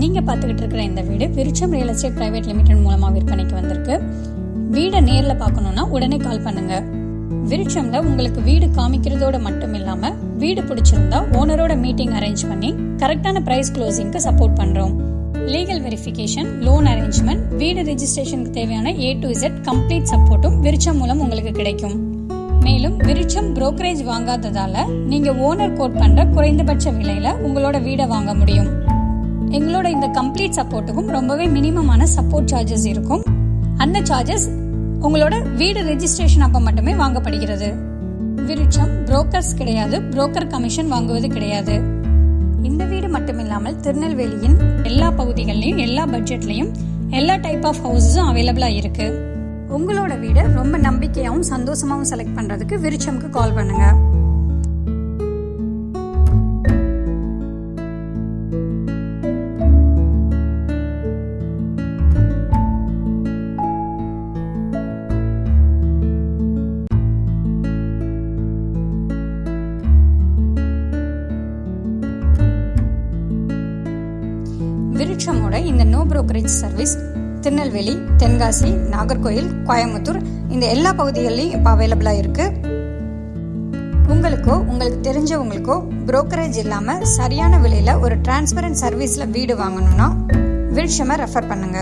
நீங்க பார்த்துக்கிட்டு இருக்கிற இந்த வீடு விருட்சம் ரியல் எஸ்டேட் பிரைவேட் லிமிடெட் மூலமா விற்பனைக்கு வந்திருக்கு. வீடை நேர்ல பார்க்கணும்னா உடனே கால் பண்ணுங்க. விருட்சம்ல உங்களுக்கு வீடு காமிக்கிறதோட மட்டும் இல்லாம வீடு பிடிச்சிருந்தா ஓனரோட மீட்டிங் அரேஞ்ச் பண்ணி கரெக்டான பிரைஸ் க்ளோசிங்க்கு சப்போர்ட் பண்றோம். லீகல் வெரிஃபிகேஷன், லோன் அரேஞ்ச்மெண்ட், வீடு ரெஜிஸ்ட்ரேஷனுக்கு தேவையான A to Z கம்ப்ளீட் சப்போர்ட்டும் விருட்சம் மூலம் உங்களுக்கு கிடைக்கும். மேலும் விருட்சம் புரோக்கரேஜ் வாங்காததால நீங்க ஓனர் கோட் பண்ற குறைந்தபட்ச விலையில உங்களோட வீடை வாங்க முடியும். எங்களோட இந்த கம்ப்ளீட் சப்போர்ட்டுக்கும் ரொம்பவே மினிமமான சப்போர்ட் சார்ஜஸ் இருக்கும். அந்த சார்ஜஸ் உங்களோட வீடு ரெஜிஸ்ட்ரேஷன் அப்ப மட்டுமே வாங்கப்படுகிறது. விருட்சம் புரோக்கர்ஸ் கிடையாது, புரோக்கர் கமிஷன் வாங்குவது கிடையாது. இந்த வீடு மட்டுமில்லாமல் திருநெல்வேலியின் எல்லா பகுதிகளிலும் எல்லா பட்ஜெட்லயும் எல்லா டைப் ஆஃப் ஹவுசஸும் அவைலபிளா இருக்கு. உங்களோட வீடை ரொம்ப நம்பிக்கையாவும் சந்தோஷமாவும் செலக்ட் பண்றதுக்கு விருட்சம்க்கு கால் பண்ணுங்க. விருட்சமோட இந்த no brokerage service Tirunelveli, Tenkasi, Nagercoil, Coimbatore இந்த எல்லா பகுதிகளிலும் இப்போ அவைலபிளா இருக்கு. உங்களுக்கு தெரிஞ்சவங்களுக்கோ புரோக்கரேஜ் இல்லாம சரியான விலையில ஒரு டிரான்ஸ்பரண்ட் சர்வீஸ்ல வீடு வாங்கணும்னா விருட்சமை ரெஃபர் பண்ணுங்க.